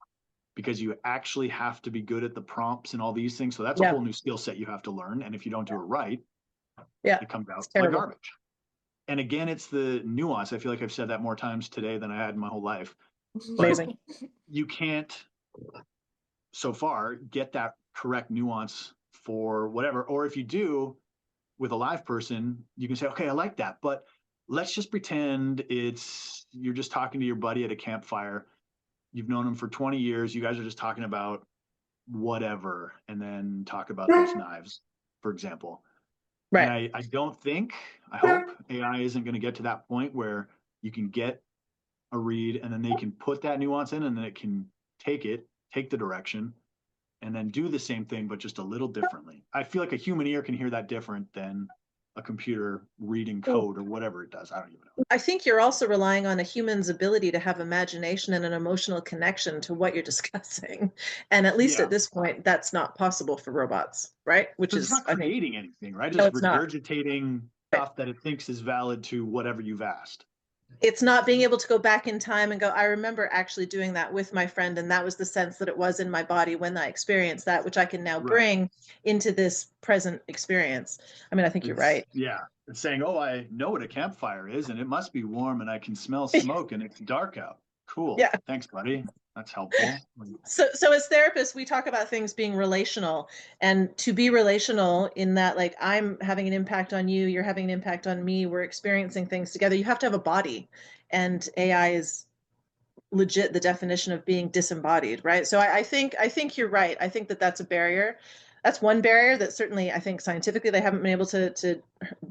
because you actually have to be good at the prompts and all these things. So that's a whole new skill set you have to learn. And if you don't do it right, it comes out like garbage. And again, it's the nuance. I feel like I've said that more times today than I had in my whole life. Amazing. You can't, so far, get that correct nuance for whatever. Or if you do, with a live person, you can say, okay, I like that, but let's just pretend you're just talking to your buddy at a campfire. You've known him for 20 years. You guys are just talking about whatever, and then talk about those knives, for example. Right. And I hope AI isn't going to get to that point where you can get a read and then they can put that nuance in and then it can take the direction and then do the same thing, but just a little differently. I feel like a human ear can hear that different than a computer reading code or whatever it does. I don't even know. I think you're also relying on a human's ability to have imagination and an emotional connection to what you're discussing. And at least at this point, that's not possible for robots, right? Which is not creating anything, right? Just regurgitating stuff that it thinks is valid to whatever you've asked. It's not being able to go back in time and go, I remember actually doing that with my friend, and that was the sense that it was in my body when I experienced that, which I can now bring into this present experience. I mean, I think you're right. Yeah. It's saying, oh, I know what a campfire is, and it must be warm, and I can smell smoke, and it's dark out. Cool. Yeah. Thanks, buddy. That's helpful. So as therapists, we talk about things being relational, and to be relational in that, like, I'm having an impact on you, you're having an impact on me, we're experiencing things together. You have to have a body, and AI is legit the definition of being disembodied, right? So I think you're right. I think that that's a barrier. That's one barrier that certainly I think scientifically they haven't been able to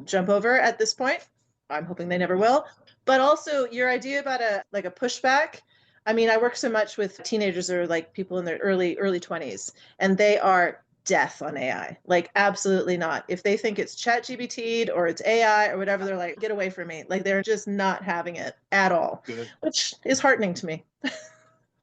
jump over at this point. I'm hoping they never will. But also your idea about a pushback. I mean, I work so much with teenagers or like people in their early 20s, and they are death on AI. Like, absolutely not. If they think it's chat GBT or it's AI or whatever, they're like, get away from me. Like, they're just not having it at all, Good. which is heartening to me.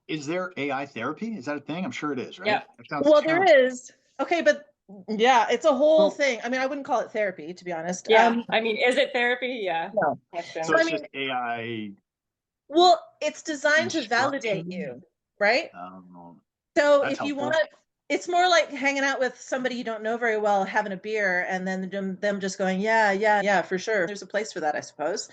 Is there AI therapy? Is that a thing? I'm sure it is, right? Yeah. Well, there is. Okay, but yeah, it's a whole thing. I mean, I wouldn't call it therapy, to be honest. Yeah. I mean, is it therapy? Yeah. No. So it's just AI. Well, it's designed to Instruction? validate you, right? Um, So That's if you helpful. want, it's more like hanging out with somebody you don't know very well, having a beer, and then them just going, yeah, yeah, yeah, for sure. There's a place for that, I suppose.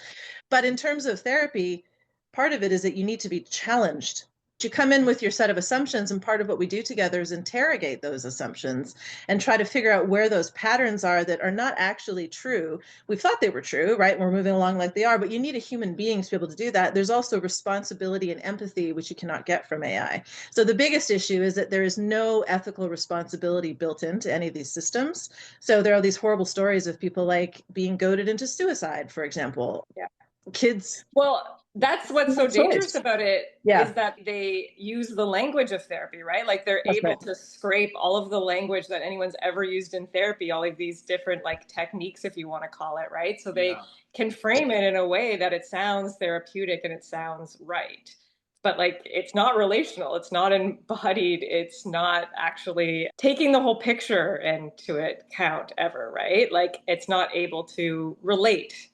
But in terms of therapy, part of it is that you need to be challenged. You come in with your set of assumptions, and part of what we do together is interrogate those assumptions and try to figure out where those patterns are that are not actually true. We thought they were true, right? We're moving along like they are, but you need a human being to be able to do that. There's also responsibility and empathy, which you cannot get from AI. So the biggest issue is that there is no ethical responsibility built into any of these systems. So there are these horrible stories of people like being goaded into suicide, for example. Yeah. Kids. Well, that's what's so dangerous about it is that they use the language of therapy, right? Like they're able to scrape all of the language that anyone's ever used in therapy, all of these different like techniques, if you want to call it, right? So they can frame it in a way that it sounds therapeutic and it sounds right. But like, it's not relational, it's not embodied, it's not actually taking the whole picture into account ever, right? Like it's not able to relate.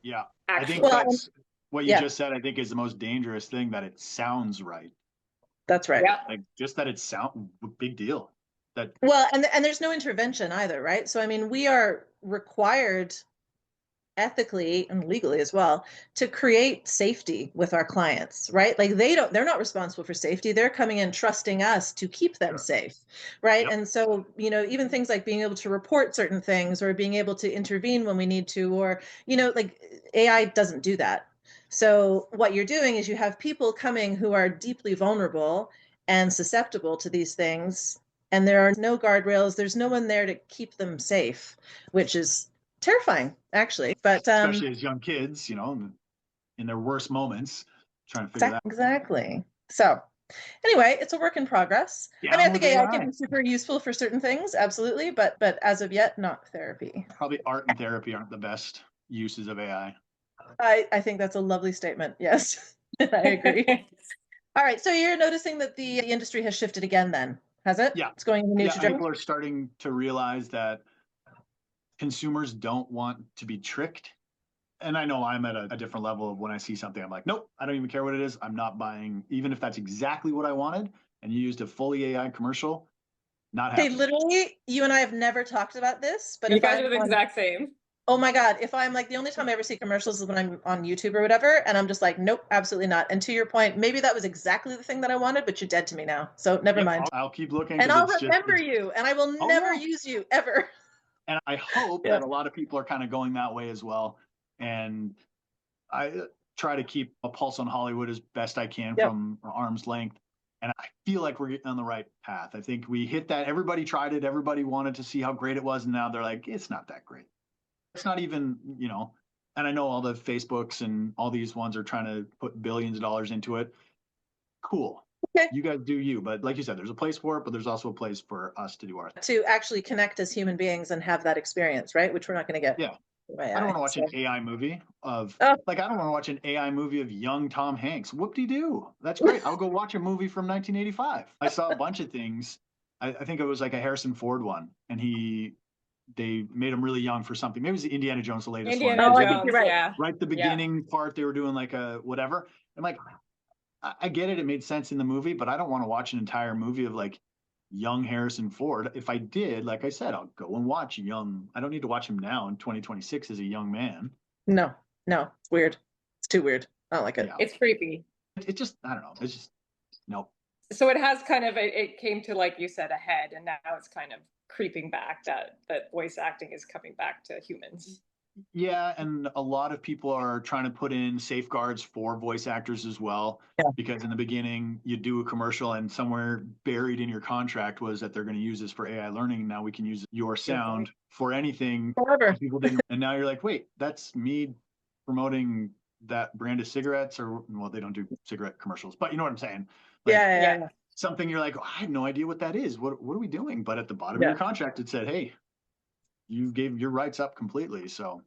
Yeah. Actually. I think that's what you just said, I think is the most dangerous thing, that it sounds right. That's right. Yeah. Like just that it sounds big deal. That and there's no intervention either, right? So I mean, we are required ethically and legally as well to create safety with our clients, right? Like they're not responsible for safety. They're coming in trusting us to keep them safe, right? And so, even things like being able to report certain things or being able to intervene when we need to, or, like AI doesn't do that. So what you're doing is you have people coming who are deeply vulnerable and susceptible to these things, and there are no guardrails. There's no one there to keep them safe, which is terrifying, actually. But especially as young kids, in their worst moments, trying to figure that out. Exactly. So anyway, it's a work in progress. I mean, I think AI can be super useful for certain things, absolutely, but as of yet, not therapy. Probably art and therapy aren't the best uses of AI. I think that's a lovely statement. Yes, I agree. All right, so you're noticing that the industry has shifted again then, has it? Yeah. It's going in a new trajectory. People are starting to realize that consumers don't want to be tricked. And I know I'm at a different level of when I see something, I'm like, nope, I don't even care what it is. I'm not buying, even if that's exactly what I wanted. And you used a fully AI commercial, not happening. Hey, literally, you and I have never talked about this, but you guys are the exact same. Oh my God, if I'm like, the only time I ever see commercials is when I'm on YouTube or whatever, and I'm just like, nope, absolutely not. And to your point, maybe that was exactly the thing that I wanted, but you're dead to me now. So never mind. I'll keep looking. And I'll remember you, and I will never use you ever. And I hope that a lot of people are kind of going that way as well. And I try to keep a pulse on Hollywood as best I can from arm's length. And I feel like we're on the right path. I think we hit that. Everybody tried it. Everybody wanted to see how great it was. And now they're like, it's not that great. It's not even, and I know all the Facebooks and all these ones are trying to put billions of dollars into it. Cool. Okay. You guys do you. But like you said, there's a place for it, but there's also a place for us to do our thing. To actually connect as human beings and have that experience, right? Which we're not going to get. Yeah. I don't want to watch an AI movie of, I don't want to watch an AI movie of young Tom Hanks. Whoop-de-doo. That's great. I'll go watch a movie from 1985. I saw a bunch of things. I think it was like a Harrison Ford one, and they made him really young for something. Maybe it was the Indiana Jones, the latest one. I think you're right. Yeah. Right at the beginning part, they were doing like a whatever. I'm like, I get it. It made sense in the movie, but I don't want to watch an entire movie of like young Harrison Ford. If I did, like I said, I'll go and watch young. I don't need to watch him now in 2026 as a young man. No, it's weird. It's too weird. I don't like it. Yeah. It's creepy. It just, I don't know. It's just, nope. So it has kind of, it came to, like you said, a head, and now it's kind of creeping back, that voice acting is coming back to humans. Yeah, and a lot of people are trying to put in safeguards for voice actors as well, because in the beginning you do a commercial and somewhere buried in your contract was that they're going to use this for AI learning. Now we can use your sound for anything. Forever. People didn't, and now you're like, wait, that's me promoting that brand of cigarettes, or well, they don't do cigarette commercials, but you know what I'm saying? Like, Yeah. something you're like, oh, I have no idea what that is. What are we doing? But at the bottom of your contract, it said, hey, you gave your rights up completely. So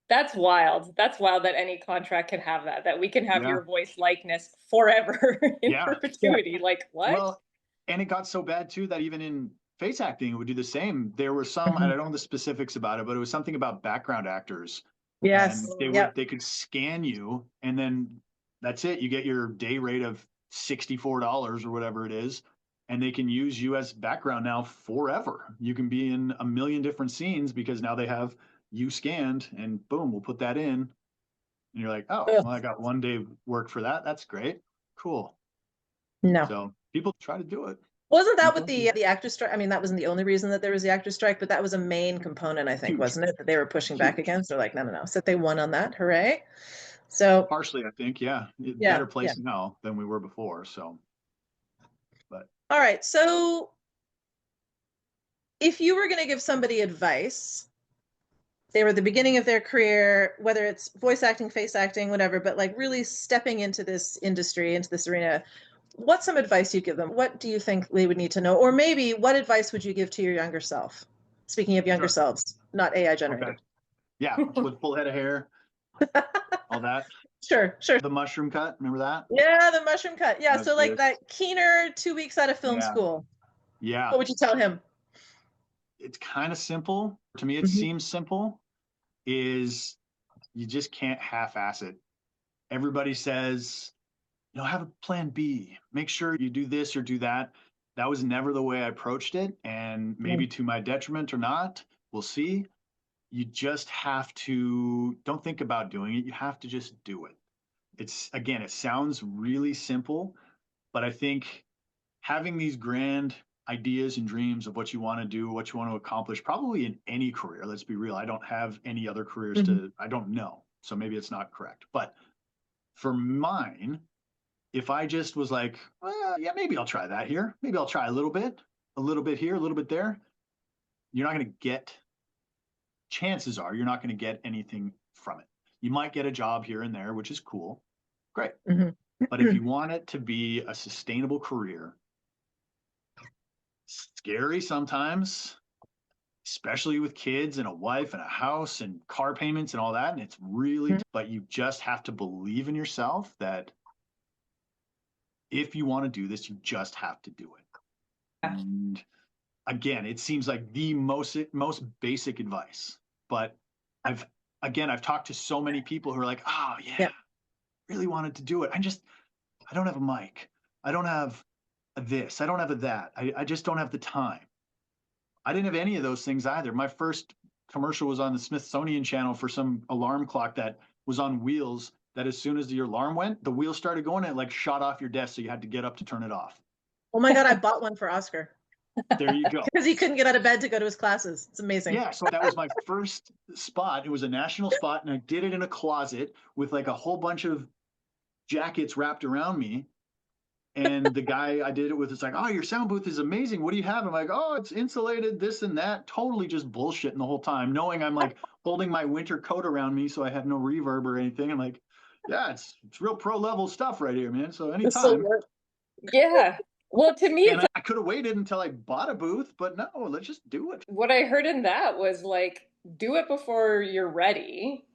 that's wild. That's wild that any contract can have that we can have your voice likeness forever in perpetuity. Like, what? Well, and it got so bad too that even in face acting, it would do the same. There were some, and I don't know the specifics about it, but it was something about background actors. Yes. And they could scan you, and then that's it. You get your day rate of $64 or whatever it is, and they can use you as background now forever. You can be in a million different scenes because now they have you scanned, and boom, we'll put that in. And you're like, oh, well, I got 1 day work for that. That's great. Cool. No. So people try to do it. Wasn't that what the actor strike? I mean, that wasn't the only reason that there was the actor strike, but that was a main component, I think, wasn't it? That they were pushing back against. They're like, no. So they won on that. Hooray. So partially, I think, better place now than we were before. So, but all right. So if you were going to give somebody advice, they were at the beginning of their career, whether it's voice acting, face acting, whatever, but like really stepping into this industry, into this arena, what's some advice you give them? What do you think they would need to know? Or maybe what advice would you give to your younger self? Speaking of younger selves, not AI generated. Okay. Yeah, with full head of hair, all that. Sure. The mushroom cut, remember that? Yeah, the mushroom cut. Yeah, so like that keener 2 weeks out of film school. Yeah. What would you tell him? It's kind of simple. To me, it seems simple. Is you just can't half-ass it. Everybody says, have a plan B. Make sure you do this or do that. That was never the way I approached it. And maybe to my detriment or not, we'll see. You just have to, don't think about doing it. You have to just do it. It sounds really simple, but I think having these grand ideas and dreams of what you want to do, what you want to accomplish, probably in any career, let's be real. I don't have any other careers I don't know. So maybe it's not correct. But for mine, if I just was like, maybe I'll try that here. Maybe I'll try a little bit here, a little bit there. You're not going to get, chances are you're not going to get anything from it. You might get a job here and there, which is cool. Great. But if you want it to be a sustainable career, scary sometimes, especially with kids and a wife and a house and car payments and all that. And it's really, but you just have to believe in yourself that if you want to do this, you just have to do it. And again, it seems like the most basic advice, but I've talked to so many people who are like, oh yeah, really wanted to do it. I don't have a mic. I don't have this. I don't have a that. I just don't have the time. I didn't have any of those things either. My first commercial was on the Smithsonian Channel for some alarm clock that was on wheels, that as soon as your alarm went, the wheels started going and it like shot off your desk. So you had to get up to turn it off. Oh my God, I bought one for Oscar. There you go. Because he couldn't get out of bed to go to his classes. It's amazing. Yeah, so that was my first spot. It was a national spot, and I did it in a closet with like a whole bunch of jackets wrapped around me. And the guy I did it with is like, oh, your sound booth is amazing. What do you have? I'm like, oh, it's insulated, this and that. Totally just bullshitting the whole time, knowing I'm like holding my winter coat around me so I have no reverb or anything. I'm like, yeah, it's real pro level stuff right here, man. So anytime. Yeah. Well, to me, I could have waited until I bought a booth, but no, let's just do it. What I heard in that was like, do it before you're ready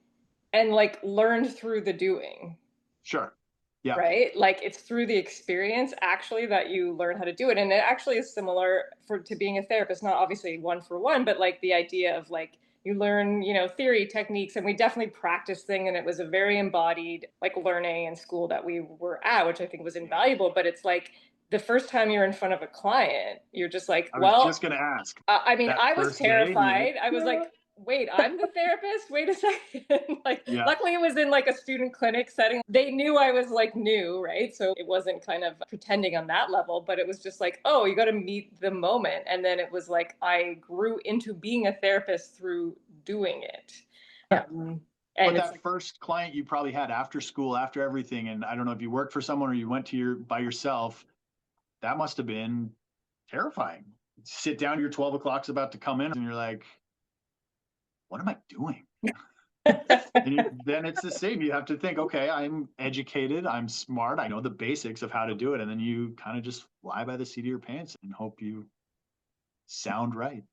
and like learn through the doing. Sure. Yeah. Right? Like it's through the experience actually that you learn how to do it. And it actually is similar to being a therapist, not obviously one for one, but like the idea of like, you learn, theory, techniques, and we definitely practiced things. And it was a very embodied like learning in school that we were at, which I think was invaluable. But it's like, the first time you're in front of a client, you're just like, I was just going to ask. I mean, I was terrified. I was like, wait, I'm the therapist? Wait a second. Like, Yeah. luckily it was in like a student clinic setting. They knew I was like new, right? So it wasn't kind of pretending on that level, but it was just like, oh, you got to meet the moment. And then it was like, I grew into being a therapist through doing it. Yeah. But And it's that like, first client you probably had after school, after everything, and I don't know if you worked for someone or you went to by yourself, that must have been terrifying. Sit down, your 12 o'clock's about to come in, and you're like, what am I doing? Then it's the same. You have to think, okay, I'm educated, I'm smart, I know the basics of how to do it. And then you kind of just fly by the seat of your pants and hope you sound right.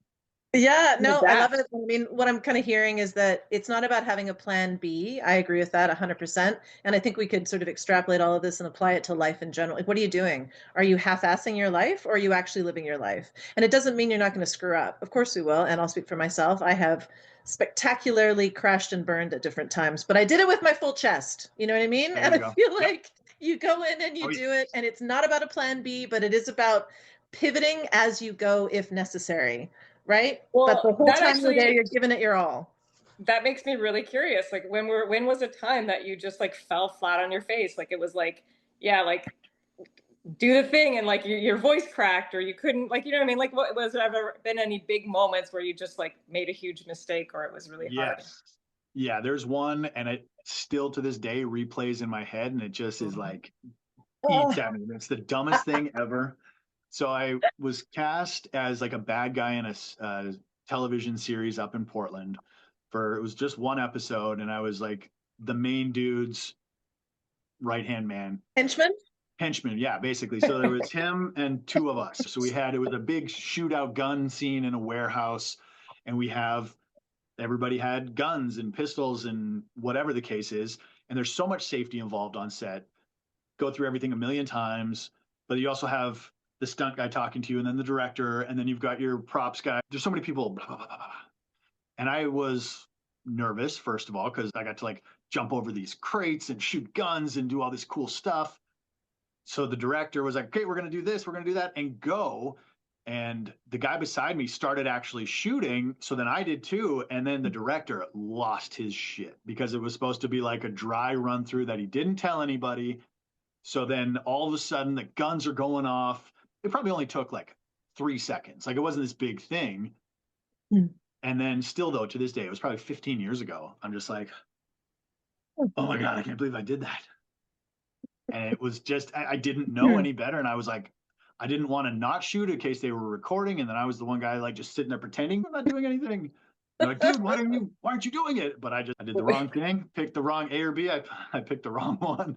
Yeah, no, I love adapt. it. I mean, what I'm kind of hearing is that it's not about having a plan B. I agree with that 100%. And I think we could sort of extrapolate all of this and apply it to life in general. Like, what are you doing? Are you half-assing your life or are you actually living your life? And it doesn't mean you're not going to screw up. Of course we will. And I'll speak for myself. I have spectacularly crashed and burned at different times, but I did it with my full chest. You know what I mean? There And you I go. feel Yep. like you go in and you Oh, do it, and it's not about a plan B, but it is about pivoting as you go if necessary, right? But the Well, whole that time you're there, actually, you're giving it your all. that makes me really curious. Like, when was a time that you just like fell flat on your face? Like, it was like, yeah, like do the thing, and like your voice cracked, or you couldn't, like, you know what I mean? Like, what was there ever been any big moments where you just like made a huge mistake, or it was really hard? yes. Yeah, there's one, and it still to this day replays in my head, and it just is like eats at me. It's the dumbest thing ever. So I was cast as like a bad guy in a television series up in Portland. It was just one episode, and I was like the main dude's right hand man. Henchman? Henchman, yeah, basically. So there was him and two of us. So it was a big shootout gun scene in a warehouse, and everybody had guns and pistols and whatever the case is. And there's so much safety involved on set. Go through everything a million times, but you also have the stunt guy talking to you, and then the director, and then you've got your props guy. There's so many people, blah, blah, blah, blah. And I was nervous, first of all, because I got to like jump over these crates and shoot guns and do all this cool stuff. So the director was like, okay, we're going to do this, we're going to do that, and go. And the guy beside me started actually shooting. So then I did too. And then the director lost his shit because it was supposed to be like a dry run through that he didn't tell anybody. So then all of a sudden the guns are going off. It probably only took like 3 seconds. Like it wasn't this big thing. Mm. And then still though, to this day, it was probably 15 years ago. I'm just like, oh my God, I can't believe I did that. And it was just, I didn't know any better. And I was like, I didn't want to not shoot in case they were recording. And then I was the one guy like just sitting there pretending I'm not doing anything. They're like, dude, why aren't you doing it? But I did the wrong thing, picked the wrong A or B. I picked the wrong one.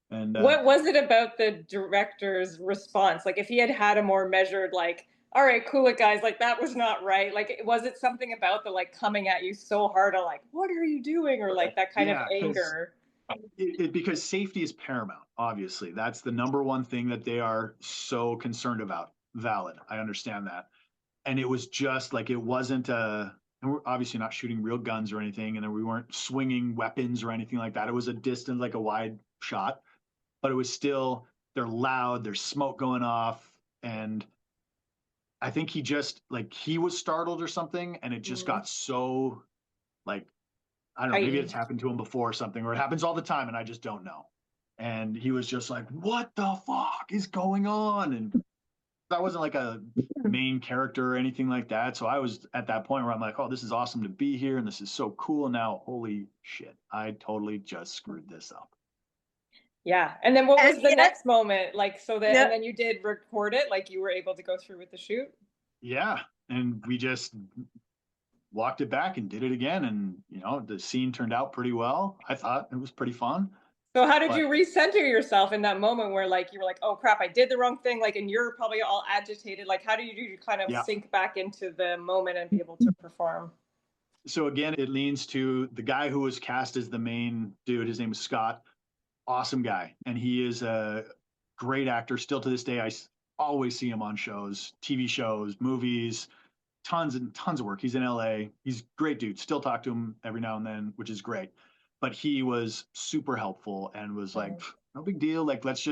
And What was it about the director's response? Like, if he had had a more measured, like, all right, cool it, guys, like that was not right. Like, was it something about the like coming at you so hard, or like, what are you doing, or like that kind of yeah, anger? because safety is paramount. Obviously, that's the number one thing that they are so concerned about. Valid, I understand that. And it was just like it wasn't and we're obviously not shooting real guns or anything, and then we weren't swinging weapons or anything like that. It was a distance, like a wide shot, but it was still, they're loud, there's smoke going off. And I think he was startled or something, and it just got so like, I don't know, maybe it's happened to him before or something, or it happens all the time and I just don't know. And he was just like, what the fuck is going on? And I wasn't like a main character or anything like that. So I was at that point where I'm like, oh, this is awesome to be here. And this is so cool. Now, holy shit, I totally just screwed this up. Yeah. And then what And was the yet, next moment? Like, so that, yeah, and then you did record it, like you were able to go through with the shoot? Yeah. And we just walked it back and did it again. And, the scene turned out pretty well. I thought it was pretty fun. So how did But you recenter yourself in that moment where like you were like, oh crap, I did the wrong thing, like, and you're probably all agitated. Like, how do you kind of yeah. sink back into the moment and be able to perform? So again, it leans to the guy who was cast as the main dude. His name is Scott. Awesome guy. And he is a great actor. Still to this day, I always see him on shows, TV shows, movies, tons and tons of work. He's in LA. He's a great dude. Still talk to him every now and then, which is great. But he was super helpful and was like, no big deal. Like, let's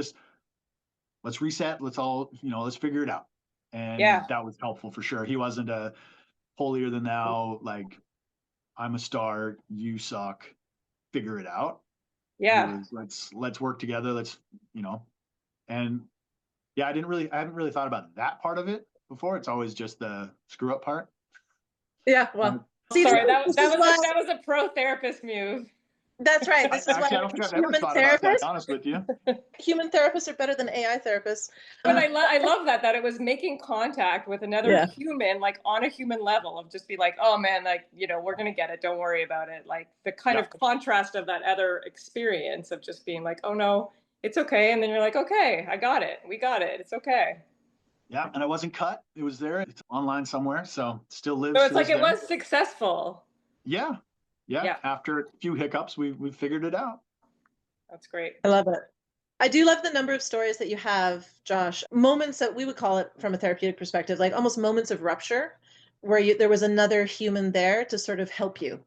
reset. Let's all, let's figure it out. And Yeah. that was helpful for sure. He wasn't a holier than thou, like, I'm a star, you suck, figure it out. Yeah. Let's work together. Let's, and yeah, I haven't really thought about that part of it before. It's always just the screw up part. Yeah. Well, sorry, that was a pro therapist move. That's right. This is why I don't think I've ever thought about that, to be honest with you. Human therapists are better than AI therapists. But I love that it was making contact with another human, like on a human level, of just be like, oh man, like, we're going to get it. Don't worry about it. Like the kind of contrast of that other experience of just being like, oh no, it's okay. And then you're like, okay, I got it. We got it. It's okay. Yeah. And I wasn't cut. It was there. It's online somewhere. So it still lives. So it's like it was successful. Yeah. After a few hiccups, we figured it out. That's great. I love it. I do love the number of stories that you have, Josh. Moments that we would call it from a therapeutic perspective, like almost moments of rupture, where there was another human there to sort of help you,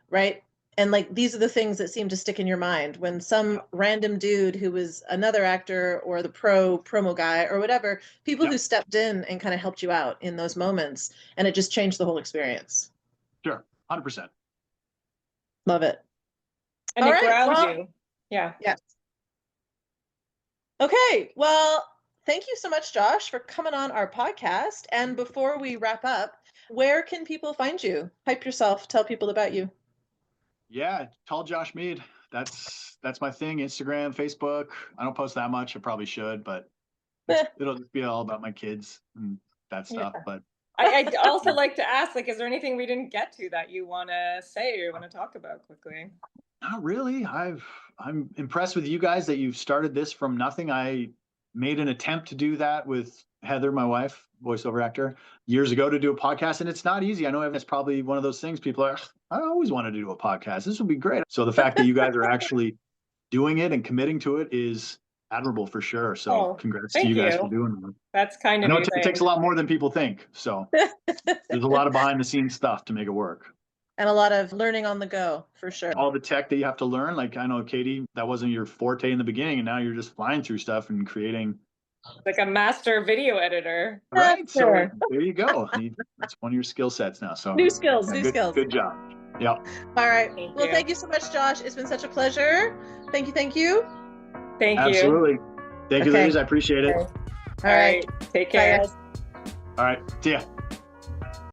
right? And like these are the things that seem to stick in your mind when some random dude who was another actor or the promo guy or whatever, people who stepped in and kind of helped you out in those moments, and it just changed the whole experience. Sure, 100%. Love it. And it grounds you. Yeah. Yes. Okay. Well, thank you so much, Josh, for coming on our podcast. And before we wrap up, where can people find you? Hype yourself. Tell people about you. Yeah. Call Josh Mead. That's my thing. Instagram, Facebook. I don't post that much. I probably should, but it'll just be all about my kids and that stuff. But I'd also like to ask, like, is there anything we didn't get to that you want to say or you want to talk about quickly? Not really. I'm impressed with you guys that you've started this from nothing. I made an attempt to do that with Heather, my wife, voiceover actor, years ago to do a podcast, and it's not easy. I know it's probably one of those things people are, I always wanted to do a podcast. This would be great. So the fact that you guys are actually doing it and committing to it is admirable for sure. So congrats to you guys for doing it. That's kind of I know it takes a lot more than people think. So there's a lot of behind the scenes stuff to make it work. And a lot of learning on the go, for sure. All the tech that you have to learn. Like I know, Katie, that wasn't your forte in the beginning, and now you're just flying through stuff and creating. Like a master video editor. Right. So there you go. That's one of your skill sets now. So new skills. Good job. Yeah. All right. Thank you so much, Josh. It's been such a pleasure. Thank you. Thank you. Absolutely. Thank you, ladies. I appreciate it. All right. Take care. Bye, guys. All right. See ya.